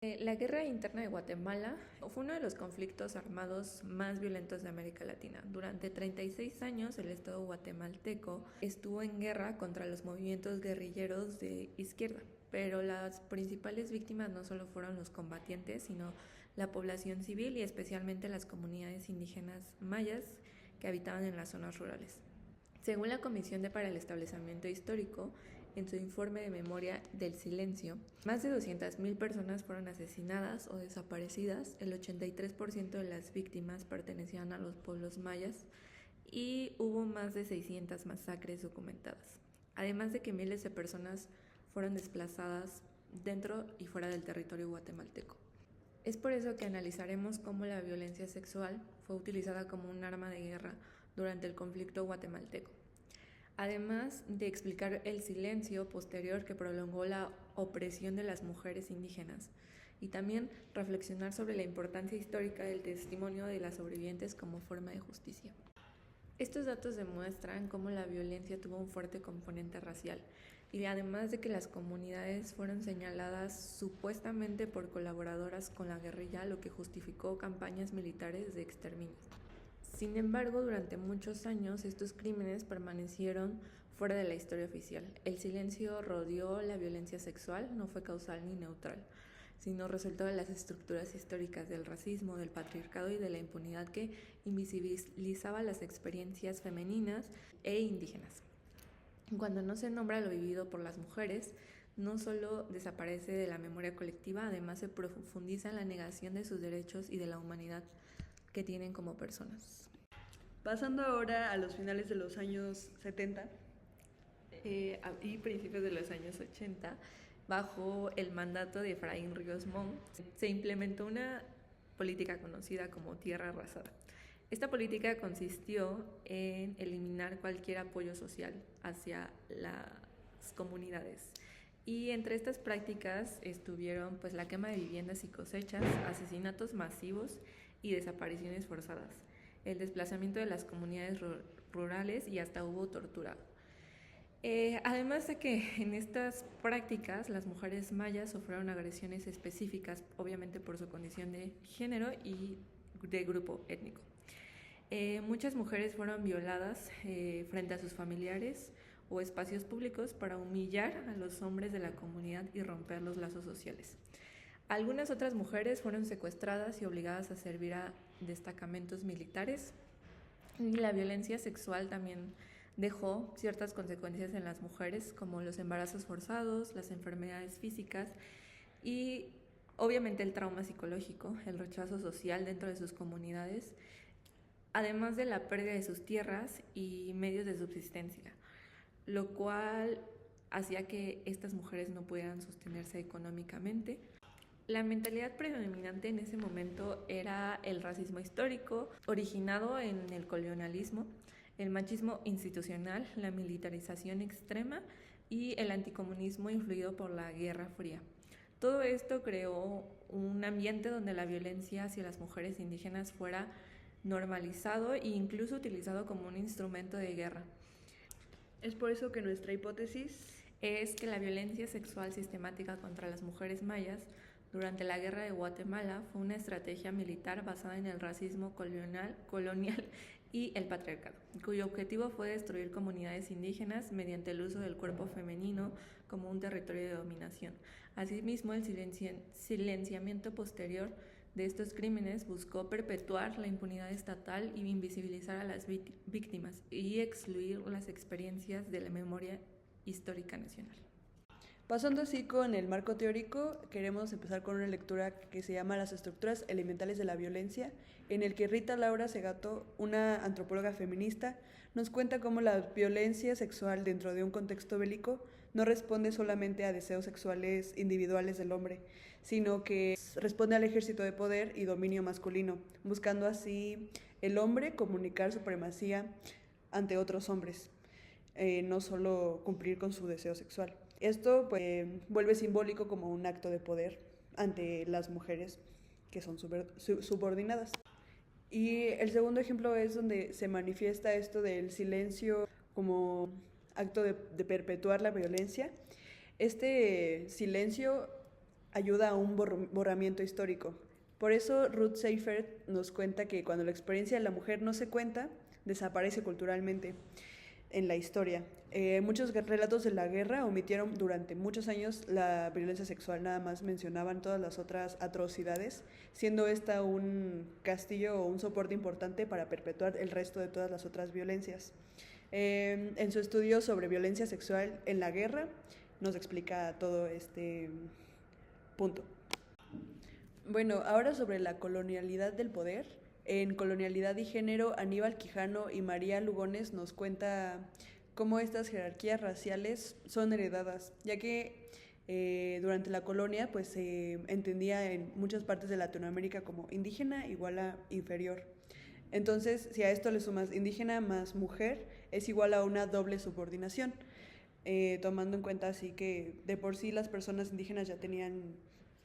La guerra interna de Guatemala fue uno de los conflictos armados más violentos de América Latina. Durante 36 años el Estado guatemalteco estuvo en guerra contra los movimientos guerrilleros de izquierda, pero las principales víctimas no solo fueron los combatientes, sino la población civil y especialmente las comunidades indígenas mayas que habitaban en las zonas rurales. Según la Comisión para el Establecimiento Histórico, en su informe de memoria del silencio, más de 200.000 personas fueron asesinadas o desaparecidas, el 83% de las víctimas pertenecían a los pueblos mayas y hubo más de 600 masacres documentadas, además de que miles de personas fueron desplazadas dentro y fuera del territorio guatemalteco. Es por eso que analizaremos cómo la violencia sexual fue utilizada como un arma de guerra durante el conflicto guatemalteco, además de explicar el silencio posterior que prolongó la opresión de las mujeres indígenas y también reflexionar sobre la importancia histórica del testimonio de las sobrevivientes como forma de justicia. Estos datos demuestran cómo la violencia tuvo un fuerte componente racial y además de que las comunidades fueron señaladas supuestamente por colaboradoras con la guerrilla, lo que justificó campañas militares de exterminio. Sin embargo, durante muchos años estos crímenes permanecieron fuera de la historia oficial. El silencio rodeó la violencia sexual, no fue causal ni neutral, sino resultado de las estructuras históricas del racismo, del patriarcado y de la impunidad que invisibilizaba las experiencias femeninas e indígenas. Cuando no se nombra lo vivido por las mujeres, no solo desaparece de la memoria colectiva, además se profundiza en la negación de sus derechos y de la humanidad que tienen como personas. Pasando ahora a los finales de los años 70 y principios de los años 80, bajo el mandato de Efraín Ríos Montt, se implementó una política conocida como tierra arrasada. Esta política consistió en eliminar cualquier apoyo social hacia las comunidades. Y entre estas prácticas estuvieron la quema de viviendas y cosechas, asesinatos masivos y desapariciones forzadas, el desplazamiento de las comunidades rurales y hasta hubo tortura. Además de que en estas prácticas las mujeres mayas sufrieron agresiones específicas, obviamente por su condición de género y de grupo étnico. Muchas mujeres fueron violadas frente a sus familiares o espacios públicos para humillar a los hombres de la comunidad y romper los lazos sociales. Algunas otras mujeres fueron secuestradas y obligadas a servir a destacamentos militares. Y la violencia sexual también dejó ciertas consecuencias en las mujeres, como los embarazos forzados, las enfermedades físicas y obviamente el trauma psicológico, el rechazo social dentro de sus comunidades, además de la pérdida de sus tierras y medios de subsistencia, lo cual hacía que estas mujeres no pudieran sostenerse económicamente. La mentalidad predominante en ese momento era el racismo histórico, originado en el colonialismo, el machismo institucional, la militarización extrema y el anticomunismo influido por la Guerra Fría. Todo esto creó un ambiente donde la violencia hacia las mujeres indígenas fuera normalizado e incluso utilizado como un instrumento de guerra. Es por eso que nuestra hipótesis es que la violencia sexual sistemática contra las mujeres mayas durante la Guerra de Guatemala fue una estrategia militar basada en el racismo colonial y el patriarcado, cuyo objetivo fue destruir comunidades indígenas mediante el uso del cuerpo femenino como un territorio de dominación. Asimismo, el silenciamiento posterior de estos crímenes buscó perpetuar la impunidad estatal y invisibilizar a las víctimas y excluir las experiencias de la memoria histórica nacional. Pasando así con el marco teórico, queremos empezar con una lectura que se llama Las estructuras elementales de la violencia, en el que Rita Laura Segato, una antropóloga feminista, nos cuenta cómo la violencia sexual dentro de un contexto bélico no responde solamente a deseos sexuales individuales del hombre, sino que responde al ejército de poder y dominio masculino, buscando así el hombre comunicar supremacía ante otros hombres, no solo cumplir con su deseo sexual. Esto vuelve simbólico como un acto de poder ante las mujeres que son subordinadas. Y el segundo ejemplo es donde se manifiesta esto del silencio como acto de perpetuar la violencia. Este silencio ayuda a un borramiento histórico. Por eso Ruth Seifert nos cuenta que cuando la experiencia de la mujer no se cuenta, desaparece culturalmente en la historia. Muchos relatos de la guerra omitieron durante muchos años la violencia sexual, nada más mencionaban todas las otras atrocidades, siendo esta un castillo o un soporte importante para perpetuar el resto de todas las otras violencias. En su estudio sobre violencia sexual en la guerra, nos explica todo este punto. Bueno, ahora sobre la colonialidad del poder. En Colonialidad y Género, Aníbal Quijano y María Lugones nos cuenta cómo estas jerarquías raciales son heredadas, ya que durante la colonia pues se entendía en muchas partes de Latinoamérica como indígena igual a inferior. Entonces, si a esto le sumas indígena más mujer, es igual a una doble subordinación, tomando en cuenta así que de por sí las personas indígenas ya tenían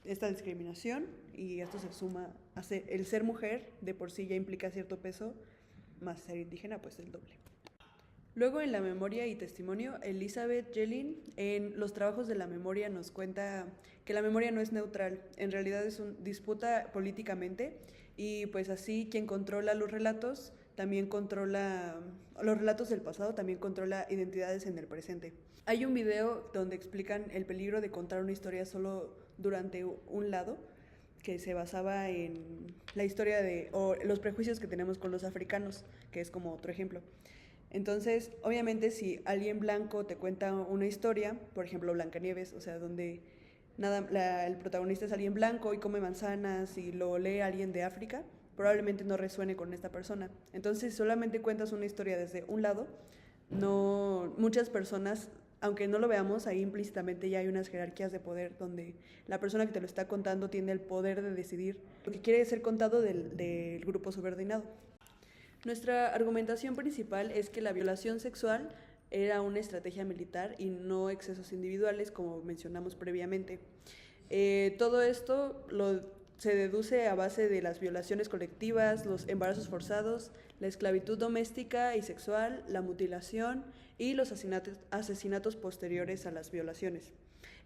esta discriminación y esto se suma a el ser mujer de por sí ya implica cierto peso, más ser indígena pues el doble. Luego en la memoria y testimonio, Elizabeth Jellin en Los trabajos de la memoria nos cuenta que la memoria no es neutral, en realidad es una disputa políticamente y pues así quien controla los relatos también controla, los relatos del pasado también controla identidades en el presente. Hay un video donde explican el peligro de contar una historia solo durante un lado, que se basaba en la historia o los prejuicios que tenemos con los africanos, que es como otro ejemplo. Entonces, obviamente, si alguien blanco te cuenta una historia, por ejemplo, Blancanieves, o sea, donde el protagonista es alguien blanco y come manzanas y lo lee alguien de África, probablemente no resuene con esta persona. Entonces, si solamente cuentas una historia desde un lado, muchas personas, aunque no lo veamos, ahí implícitamente ya hay unas jerarquías de poder donde la persona que te lo está contando tiene el poder de decidir lo que quiere ser contado del grupo subordinado. Nuestra argumentación principal es que la violación sexual era una estrategia militar y no excesos individuales, como mencionamos previamente. Todo esto se deduce a base de las violaciones colectivas, los embarazos forzados, la esclavitud doméstica y sexual, la mutilación y los asesinatos posteriores a las violaciones.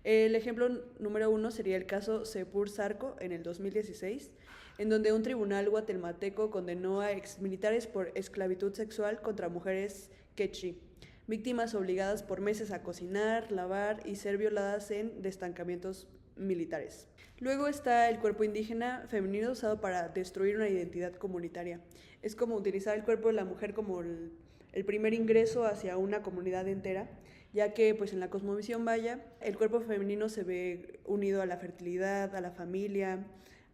El ejemplo número 1 sería el caso Sepur Sarco en el 2016, en donde un tribunal guatemalteco condenó a exmilitares por esclavitud sexual contra mujeres quechí, víctimas obligadas por meses a cocinar, lavar y ser violadas en destacamentos militares. Luego está el cuerpo indígena femenino usado para destruir una identidad comunitaria. Es como utilizar el cuerpo de la mujer como el primer ingreso hacia una comunidad entera, ya que pues en la cosmovisión maya el cuerpo femenino se ve unido a la fertilidad, a la familia,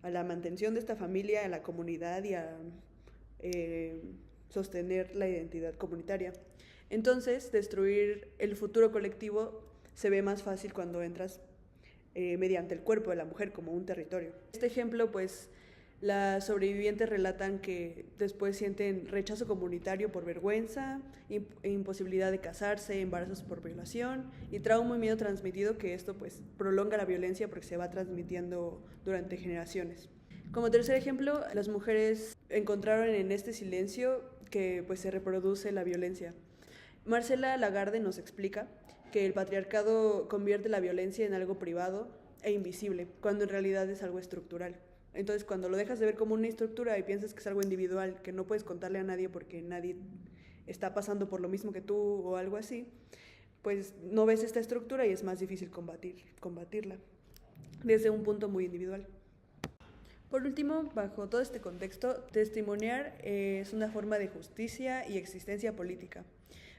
a la mantención de esta familia, a la comunidad y a sostener la identidad comunitaria. Entonces, destruir el futuro colectivo se ve más fácil cuando entras mediante el cuerpo de la mujer como un territorio. Este ejemplo, pues, las sobrevivientes relatan que después sienten rechazo comunitario por vergüenza, imposibilidad de casarse, embarazos por violación y trauma y miedo transmitido, que esto pues prolonga la violencia porque se va transmitiendo durante generaciones. Como tercer ejemplo, las mujeres encontraron en este silencio que pues se reproduce la violencia. Marcela Lagarde nos explica que el patriarcado convierte la violencia en algo privado e invisible, cuando en realidad es algo estructural. Entonces, cuando lo dejas de ver como una estructura y piensas que es algo individual, que no puedes contarle a nadie porque nadie está pasando por lo mismo que tú o algo así, pues no ves esta estructura y es más difícil combatirla desde un punto muy individual. Por último, bajo todo este contexto, testimoniar es una forma de justicia y existencia política,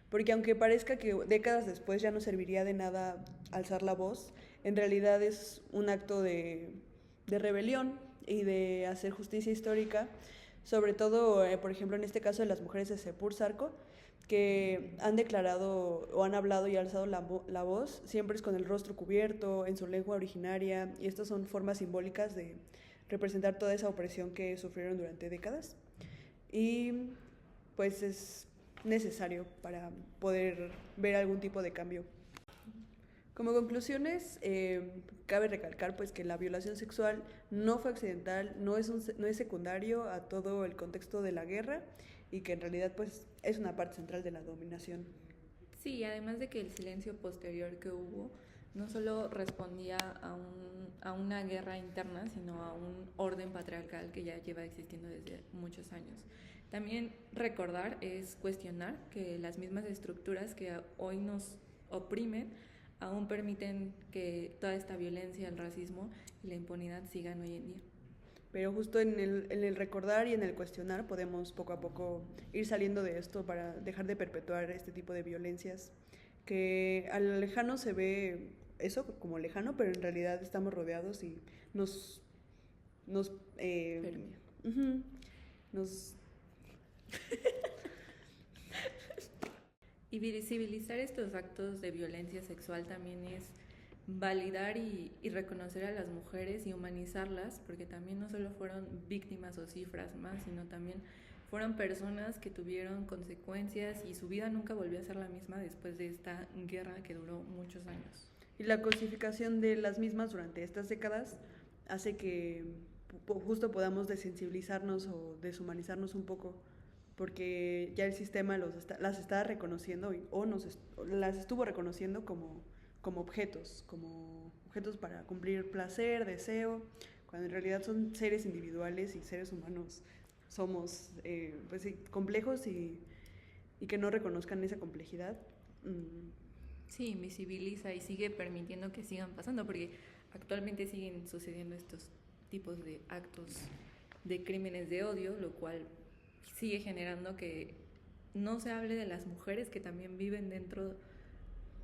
porque aunque parezca que décadas después ya no serviría de nada alzar la voz, en realidad es un acto de rebelión y de hacer justicia histórica, sobre todo, por ejemplo, en este caso de las mujeres de Sepur Sarco, que han declarado o han hablado y alzado la voz, siempre es con el rostro cubierto, en su lengua originaria, y estas son formas simbólicas de representar toda esa opresión que sufrieron durante décadas. Y pues es necesario para poder ver algún tipo de cambio. Como conclusiones, cabe recalcar pues que la violación sexual no fue accidental, no es secundario a todo el contexto de la guerra y que en realidad pues es una parte central de la dominación. Sí, además de que el silencio posterior que hubo no solo respondía a una guerra interna, sino a un orden patriarcal que ya lleva existiendo desde muchos años. También recordar es cuestionar que las mismas estructuras que hoy nos oprimen aún permiten que toda esta violencia, el racismo y la impunidad sigan hoy en día. Pero justo en el recordar y en el cuestionar podemos poco a poco ir saliendo de esto para dejar de perpetuar este tipo de violencias que a lo lejano se ve eso como lejano, pero en realidad estamos rodeados y nos nos Y visibilizar estos actos de violencia sexual también es validar y reconocer a las mujeres y humanizarlas, porque también no solo fueron víctimas o cifras más, sino también fueron personas que tuvieron consecuencias y su vida nunca volvió a ser la misma después de esta guerra que duró muchos años. Y la cosificación de las mismas durante estas décadas hace que justo podamos desensibilizarnos o deshumanizarnos un poco, porque ya el sistema las está reconociendo las estuvo reconociendo como objetos para cumplir placer, deseo, cuando en realidad son seres individuales y seres humanos somos pues sí, complejos y que no reconozcan esa complejidad. Sí, invisibiliza y sigue permitiendo que sigan pasando, porque actualmente siguen sucediendo estos tipos de actos de crímenes de odio, lo cual sigue generando que no se hable de las mujeres que también viven dentro,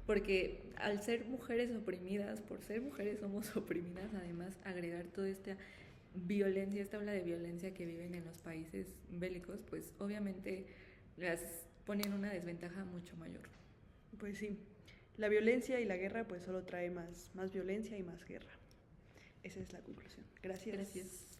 porque al ser mujeres oprimidas, por ser mujeres somos oprimidas, además agregar toda esta violencia, esta ola de violencia que viven en los países bélicos, pues obviamente las ponen en una desventaja mucho mayor. Pues sí, la violencia y la guerra pues solo trae más violencia y más guerra. Esa es la conclusión. Gracias. Gracias.